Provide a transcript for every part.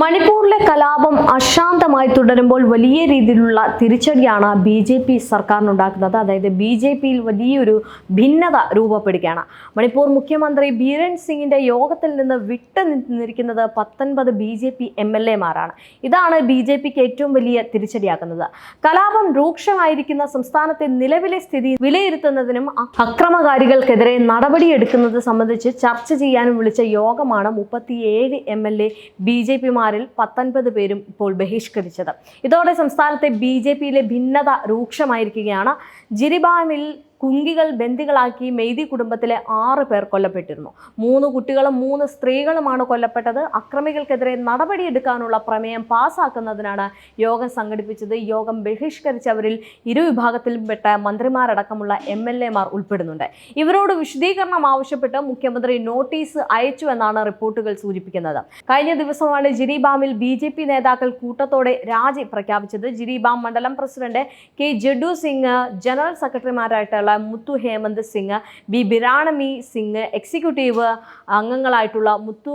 മണിപ്പൂരിലെ കലാപം അശാന്തമായി തുടരുമ്പോൾ വലിയ രീതിയിലുള്ള തിരിച്ചടിയാണ് ബി.ജെ.പി. സർക്കാരിനുണ്ടാക്കുന്നത്. അതായത് ബി.ജെ.പിയിൽ വലിയൊരു ഭിന്നത രൂപപ്പെടുകയാണ്. മണിപ്പൂർ മുഖ്യമന്ത്രി ബീരൻ സിംഗിന്റെ യോഗത്തിൽ നിന്ന് വിട്ടു നിന്നിരിക്കുന്നത് 19 ബി.ജെ.പി. MLA-മാരാണ്. ഇതാണ് ബി.ജെ.പിക്ക് ഏറ്റവും വലിയ തിരിച്ചടിയാക്കുന്നത്. കലാപം രൂക്ഷമായിരിക്കുന്ന സംസ്ഥാനത്തെ നിലവിലെ സ്ഥിതി വിലയിരുത്തുന്നതിനും അക്രമകാരികൾക്കെതിരെ നടപടിയെടുക്കുന്നത് സംബന്ധിച്ച് ചർച്ച ചെയ്യാനും വിളിച്ച യോഗമാണ് 37 MLA ബി.ജെ.പി. 19 പേരും ഇപ്പോൾ ബഹിഷ്കരിച്ചത്. ഇതോടെ സംസ്ഥാനത്തെ ബി.ജെ.പിയിലെ ഭിന്നത രൂക്ഷമായിരിക്കുകയാണ്. ജിരിബാമിൽ കുങ്കികൾ ബന്ദികളാക്കി മെയ്തി കുടുംബത്തിലെ 6 പേർ കൊല്ലപ്പെട്ടിരുന്നു. 3 കുട്ടികളും 3 സ്ത്രീകളുമാണ് കൊല്ലപ്പെട്ടത്. അക്രമികൾക്കെതിരെ നടപടിയെടുക്കാനുള്ള പ്രമേയം പാസ്സാക്കുന്നതിനാണ് യോഗം സംഘടിപ്പിച്ചത്. യോഗം ബഹിഷ്കരിച്ചവരിൽ ഇരുവിഭാഗത്തിൽപ്പെട്ട മന്ത്രിമാരടക്കമുള്ള MLA-മാർ ഉൾപ്പെടുന്നുണ്ട്. ഇവരോട് വിശദീകരണം ആവശ്യപ്പെട്ട് മുഖ്യമന്ത്രി നോട്ടീസ് അയച്ചു എന്നാണ് റിപ്പോർട്ടുകൾ സൂചിപ്പിക്കുന്നത്. കഴിഞ്ഞ ദിവസമാണ് ജിരിബാമിൽ ബി.ജെ.പി. നേതാക്കൾ കൂട്ടത്തോടെ രാജി പ്രഖ്യാപിച്ചത്. ജിരിബാം മണ്ഡലം പ്രസിഡന്റ് കെ ജഡു സിംഗ്, ജനറൽ സെക്രട്ടറിമാരായിട്ടുള്ള മുത്തു ഹേമന്ത് സിംഗ്, ബി ബിരാണമി സിംഗ്, എക്സിക്യൂട്ടീവ് അംഗങ്ങളായിട്ടുള്ള മുത്തു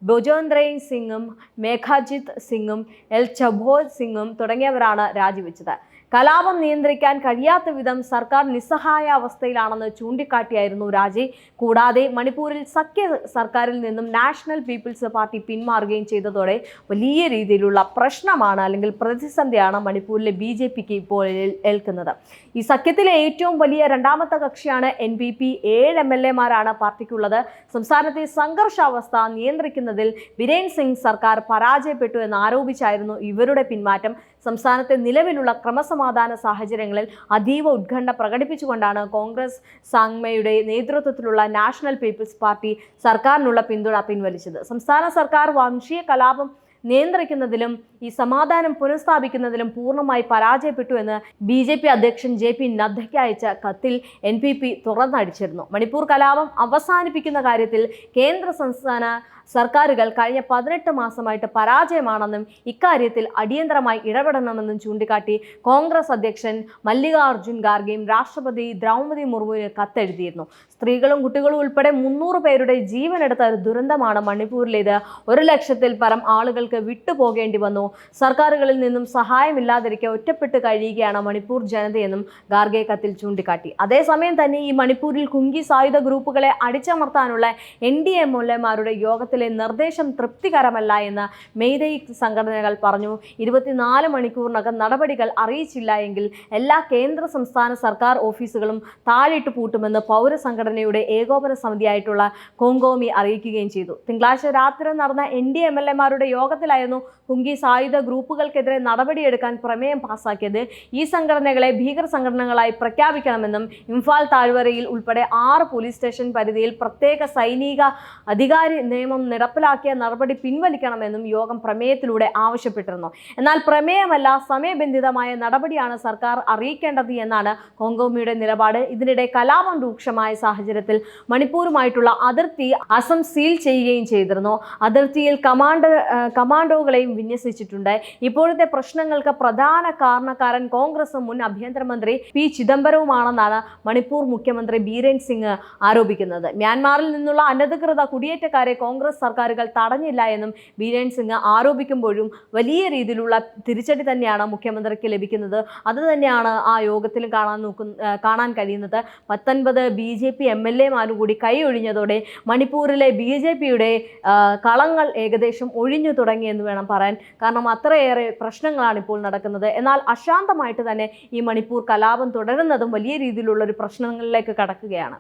ബൊജോന്ദ്രൈൻ സിംഗും മേഘാജിത് സിംഗും എൽ ചബോൽ സിംഗും തുടങ്ങിയവരാണ് രാജിവെച്ചത്. കലാപം നിയന്ത്രിക്കാൻ കഴിയാത്ത വിധം സർക്കാർ നിസ്സഹായ അവസ്ഥയിലാണെന്ന് ചൂണ്ടിക്കാട്ടിയായിരുന്നു രാജി. കൂടാതെ മണിപ്പൂരിൽ സഖ്യ സർക്കാരിൽ നിന്നും നാഷണൽ പീപ്പിൾസ് പാർട്ടി പിന്മാറുകയും ചെയ്തതോടെ വലിയ രീതിയിലുള്ള പ്രശ്നമാണ് അല്ലെങ്കിൽ പ്രതിസന്ധിയാണ് മണിപ്പൂരിലെ ബി.ജെ.പിക്ക് ഇപ്പോൾ ഏൽക്കുന്നത്. ഈ സഖ്യത്തിലെ ഏറ്റവും വലിയ രണ്ടാമത്തെ കക്ഷിയാണ് NPP. 7 MLA-മാരാണ് പാർട്ടിക്കുള്ളത്. സംസ്ഥാനത്തെ സംഘർഷാവസ്ഥ നിയന്ത്രിക്കുന്നതിൽ ബിരേൻ സിംഗ് സർക്കാർ പരാജയപ്പെട്ടു എന്നാരോപിച്ചായിരുന്നു ഇവരുടെ പിന്മാറ്റം. സംസ്ഥാനത്തെ നിലവിലുള്ള ക്രമസമാധാന സാഹചര്യങ്ങളിൽ അതീവ ഉത്കണ്ഠ പ്രകടിപ്പിച്ചുകൊണ്ടാണ് കോൺഗ്രസ് സാങ്മയുടെ നേതൃത്വത്തിലുള്ള നാഷണൽ പീപ്പിൾസ് പാർട്ടി സർക്കാരിനുള്ള പിന്തുണ പിൻവലിച്ചത്. സംസ്ഥാന സർക്കാർ വംശീയ കലാപം നിയന്ത്രിക്കുന്നതിലും ഈ സമാധാനം പുനഃസ്ഥാപിക്കുന്നതിലും പൂർണ്ണമായി പരാജയപ്പെട്ടു എന്ന് ബി.ജെ.പി. അധ്യക്ഷൻ JP നദ്ദയ്ക്ക് അയച്ച കത്തിൽ NPP തുറന്നടിച്ചിരുന്നു. മണിപ്പൂർ കലാപം അവസാനിപ്പിക്കുന്ന കാര്യത്തിൽ കേന്ദ്ര സംസ്ഥാന സർക്കാരുകൾ കഴിഞ്ഞ 18 മാസമായിട്ട് പരാജയമാണെന്നും ഇക്കാര്യത്തിൽ അടിയന്തരമായി ഇടപെടണമെന്നും ചൂണ്ടിക്കാട്ടി കോൺഗ്രസ് അധ്യക്ഷൻ മല്ലികാർജുൻ ഖാർഗെയും രാഷ്ട്രപതി ദ്രൗപദി മുർമുവിന് കത്തെഴുതിയിരുന്നു. സ്ത്രീകളും കുട്ടികളും ഉൾപ്പെടെ 300 പേരുടെ ജീവനെടുത്ത ഒരു ദുരന്തമാണ് മണിപ്പൂരിലേത്. 1 ലക്ഷത്തിൽ പരം ആളുകൾക്ക് വിട്ടുപോകേണ്ടി വന്നു. സർക്കാരുകളിൽ നിന്നും സഹായമില്ലാതിരിക്കെ ഒറ്റപ്പെട്ട് കഴിയുകയാണ് മണിപ്പൂർ ജനതയെന്നും ഖാർഗെ കത്തിൽ ചൂണ്ടിക്കാട്ടി. അതേസമയം തന്നെ ഈ മണിപ്പൂരിൽ കുങ്കി സായുധ ഗ്രൂപ്പുകളെ അടിച്ചമർത്താനുള്ള NDA MLA-മാരുടെ യോഗത്തിൽ നിർദ്ദേശം തൃപ്തികരമല്ല എന്ന് മെയ്തൈ സംഘടനകൾ പറഞ്ഞു. 24 മണിക്കൂറിനകം നടപടികൾ അറിയിച്ചില്ല എങ്കിൽ എല്ലാ കേന്ദ്ര സംസ്ഥാന സർക്കാർ ഓഫീസുകളും താഴിട്ട് പൂട്ടുമെന്ന് പൗരസംഘടനയുടെ ഏകോപന സമിതിയായിട്ടുള്ള കോങ്കോമി അറിയിക്കുകയും ചെയ്തു. തിങ്കളാഴ്ച രാത്രി നടന്ന NDA MLA-മാരുടെ യോഗത്തിലായിരുന്നു കുങ്കി സായുധ ഗ്രൂപ്പുകൾക്കെതിരെ നടപടിയെടുക്കാൻ പ്രമേയം പാസാക്കിയത്. ഈ സംഘടനകളെ ഭീകര സംഘടനകളായി പ്രഖ്യാപിക്കണമെന്നും ഇംഫാൽ താഴ്വരയിൽ ഉൾപ്പെടെ 6 പോലീസ് സ്റ്റേഷൻ പരിധിയിൽ പ്രത്യേക സൈനിക അധികാരി നിയമം നടപ്പിലാക്കിയ നടപടി പിൻവലിക്കണമെന്നും യോഗം പ്രമേയത്തിലൂടെ ആവശ്യപ്പെട്ടിരുന്നു. എന്നാൽ പ്രമേയമല്ല, സമയബന്ധിതമായ നടപടിയാണ് സർക്കാർ അറിയിക്കേണ്ടത് എന്നാണ് കോങ്കോമിയുടെ നിലപാട്. ഇതിനിടെ കലാപം രൂക്ഷമായ സാഹചര്യത്തിൽ മണിപ്പൂരുമായിട്ടുള്ള അതിർത്തി അസം സീൽ ചെയ്യുകയും ചെയ്തിരുന്നു. അതിർത്തിയിൽ കമാൻഡോകളെയും വിന്യസിച്ചിട്ടുണ്ട്. ഇപ്പോഴത്തെ പ്രശ്നങ്ങൾക്ക് പ്രധാന കാരണക്കാരൻ കോൺഗ്രസ് മുൻ ആഭ്യന്തരമന്ത്രി P. ചിദംബരവുമാണെന്നാണ് മണിപ്പൂർ മുഖ്യമന്ത്രി ബീരൻ സിംഗ് ആരോപിക്കുന്നത്. മ്യാൻമാറിൽ നിന്നുള്ള അനധികൃത കുടിയേറ്റക്കാരെ കോൺഗ്രസ് സർക്കാരുകൾ തടഞ്ഞില്ല എന്നും ബീരൻ സിംഗ് ആരോപിക്കുമ്പോഴും വലിയ രീതിയിലുള്ള തിരിച്ചടി തന്നെയാണ് മുഖ്യമന്ത്രിക്ക് ലഭിക്കുന്നത്. അതുതന്നെയാണ് ആ യോഗത്തിൽ കാണാൻ കഴിയുന്നത്. 19 ബി.ജെ.പി. MLA-മാരും കൂടി കൈയൊഴിഞ്ഞതോടെ മണിപ്പൂരിലെ ബി.ജെ.പിയുടെ കളങ്ങൾ ഏകദേശം ഒഴിഞ്ഞു തുടങ്ങിയെന്ന് വേണം പറയാൻ. കാരണം അത്രയേറെ പ്രശ്നങ്ങളാണ് ഇപ്പോൾ നടക്കുന്നത്. എന്നാൽ അശാന്തമായിട്ട് തന്നെ ഈ മണിപ്പൂർ കലാപം തുടരുന്നതും വലിയ രീതിയിലുള്ള ഒരു പ്രശ്നങ്ങളിലേക്ക് കടക്കുകയാണ്.